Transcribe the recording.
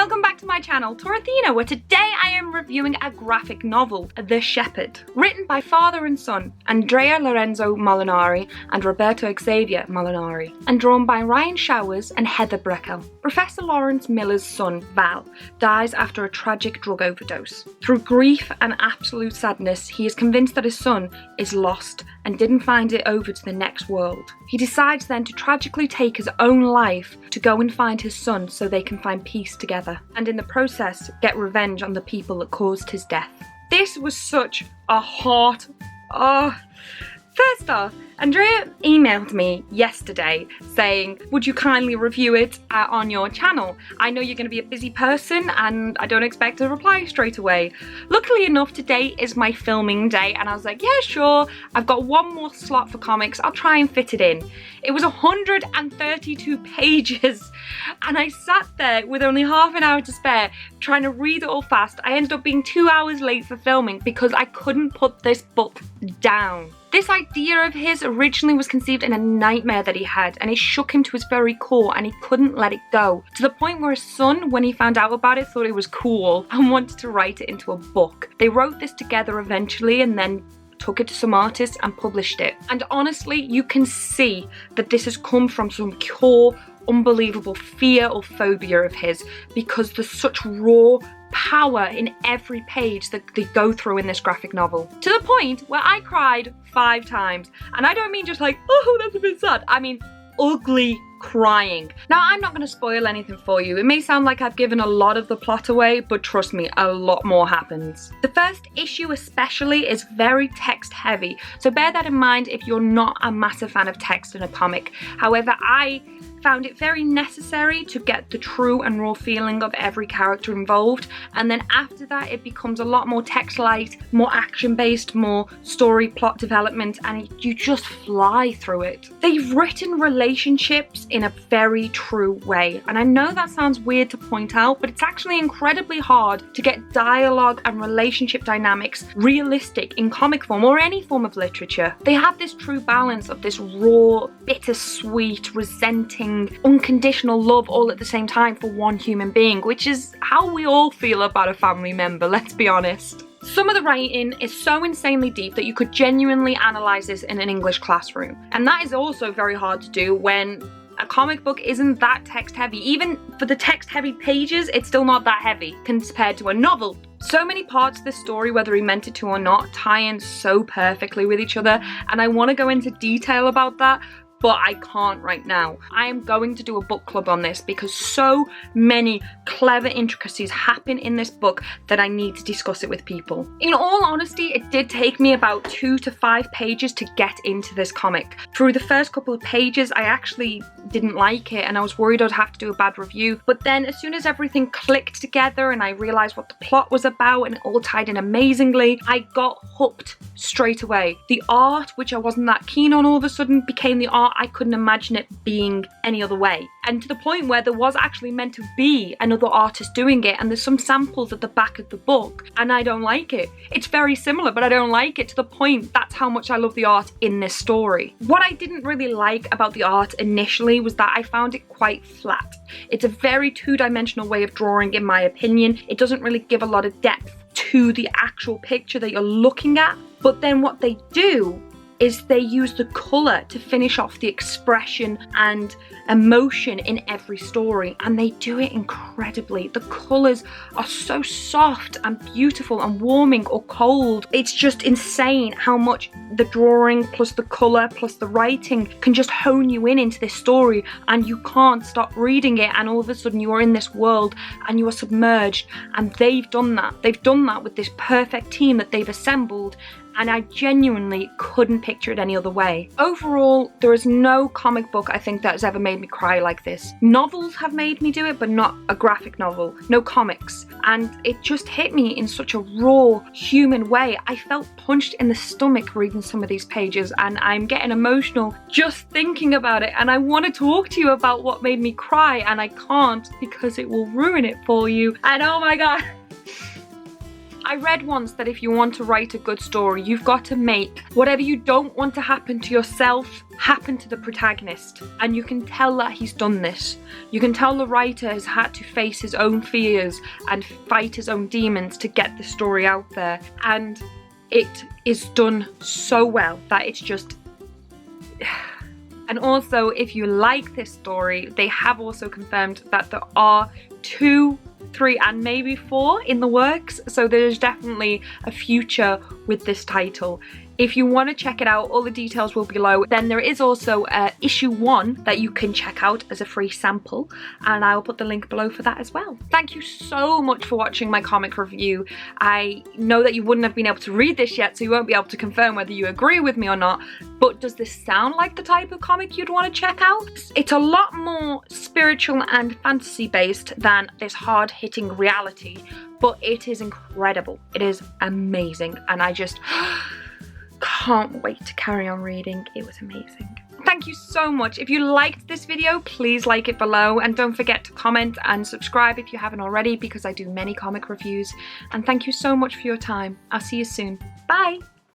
welcome back to my channel, TorAthena, where today I am reviewing a graphic novel, The Shepherd, written by father and son, Andrea Lorenzo Molinari and Roberto Xavier Molinari, and drawn by Ryan Showers and Heather Breckel. Professor Lawrence Miller's son, Val, dies after a tragic drug overdose. Through grief and absolute sadness, he is convinced that his son is lost and didn't find it over to the next world. He decides then to tragically take his own life to go and find his son so they can find peace together, and in the process get revenge on the people that caused his death. This was such a first off, Andrea emailed me yesterday saying, would you kindly review it on your channel? I know you're going to be a busy person and I don't expect a reply straight away. Luckily enough, today is my filming day and I was like, yeah, sure. I've got one more slot for comics. I'll try and fit it in. It was 132 pages and I sat there with only half an hour to spare trying to read it all fast. I ended up being 2 hours late for filming because I couldn't put this book down. This idea of his originally was conceived in a nightmare that he had, and it shook him to his very core and he couldn't let it go. To the point where his son, when he found out about it, thought it was cool and wanted to write it into a book. They wrote this together eventually and then took it to some artists and published it. And honestly, you can see that this has come from some core, unbelievable fear or phobia of his, because there's such raw power in every page that they go through in this graphic novel. To the point where I cried 5 times. And I don't mean just like, oh, that's a bit sad. I mean, ugly crying. Now, I'm not going to spoil anything for you. It may sound like I've given a lot of the plot away, but trust me, a lot more happens. The first issue especially is very text heavy, so bear that in mind if you're not a massive fan of text in a comic. However, I found it very necessary to get the true and raw feeling of every character involved, and then after that it becomes a lot more text light, more action based, more story plot development, and you just fly through it. They've written relationships in a very true way, and I know that sounds weird to point out, but it's actually incredibly hard to get dialogue and relationship dynamics realistic in comic form or any form of literature. They have this true balance of this raw, bittersweet, resenting, unconditional love all at the same time for one human being, which is how we all feel about a family member, let's be honest. Some of the writing is so insanely deep that you could genuinely analyze this in an English classroom, and that is also very hard to do when a comic book isn't that text heavy. Even for the text heavy pages, it's still not that heavy compared to a novel. So many parts of this story, whether he meant it to or not, tie in so perfectly with each other, and I want to go into detail about that, but I can't right now. I am going to do a book club on this because so many clever intricacies happen in this book that I need to discuss it with people. In all honesty, it did take me about 2 to 5 pages to get into this comic. Through the first couple of pages, I actually didn't like it and I was worried I'd have to do a bad review. But then as soon as everything clicked together and I realized what the plot was about and it all tied in amazingly, I got hooked straight away. The art, which I wasn't that keen on all of a sudden, became the art I couldn't imagine it being any other way. And to the point where there was actually meant to be another artist doing it, and there's some samples at the back of the book, and I don't like it. It's very similar, but I don't like it, to the point that's how much I love the art in this story. What I didn't really like about the art initially was that I found it quite flat. It's a very two-dimensional way of drawing, in my opinion. It doesn't really give a lot of depth to the actual picture that you're looking at. But then what they do is they use the colour to finish off the expression and emotion in every story, and they do it incredibly. The colours are so soft and beautiful and warming or cold. It's just insane how much the drawing plus the colour plus the writing can just hone you into this story, and you can't stop reading it, and all of a sudden you are in this world and you are submerged. And they've done that. They've done that with this perfect team that they've assembled, and I genuinely couldn't picture it any other way. Overall, there is no comic book I think that has ever made me cry like this. Novels have made me do it, but not a graphic novel, no comics. And it just hit me in such a raw, human way. I felt punched in the stomach reading some of these pages, and I'm getting emotional just thinking about it. And I want to talk to you about what made me cry, and I can't because it will ruin it for you. And oh my God. I read once that if you want to write a good story, you've got to make whatever you don't want to happen to yourself happen to the protagonist. And you can tell that he's done this. You can tell the writer has had to face his own fears and fight his own demons to get the story out there. And it is done so well that it's just... And also, if you like this story, they have also confirmed that there are 2, 3 and maybe 4 in the works, so there's definitely a future with this title. If you want to check it out, all the details will be below. Then there is also issue 1 that you can check out as a free sample, and I will put the link below for that as well. Thank you so much for watching my comic review. I know that you wouldn't have been able to read this yet, so you won't be able to confirm whether you agree with me or not, but does this sound like the type of comic you'd want to check out? It's a lot more spiritual and fantasy based than this hard-hitting reality, but it is incredible. It is amazing, and I just can't wait to carry on reading. It was amazing. Thank you so much. If you liked this video, please like it below, and don't forget to comment and subscribe if you haven't already, because I do many comic reviews. And thank you so much for your time. I'll see you soon. Bye!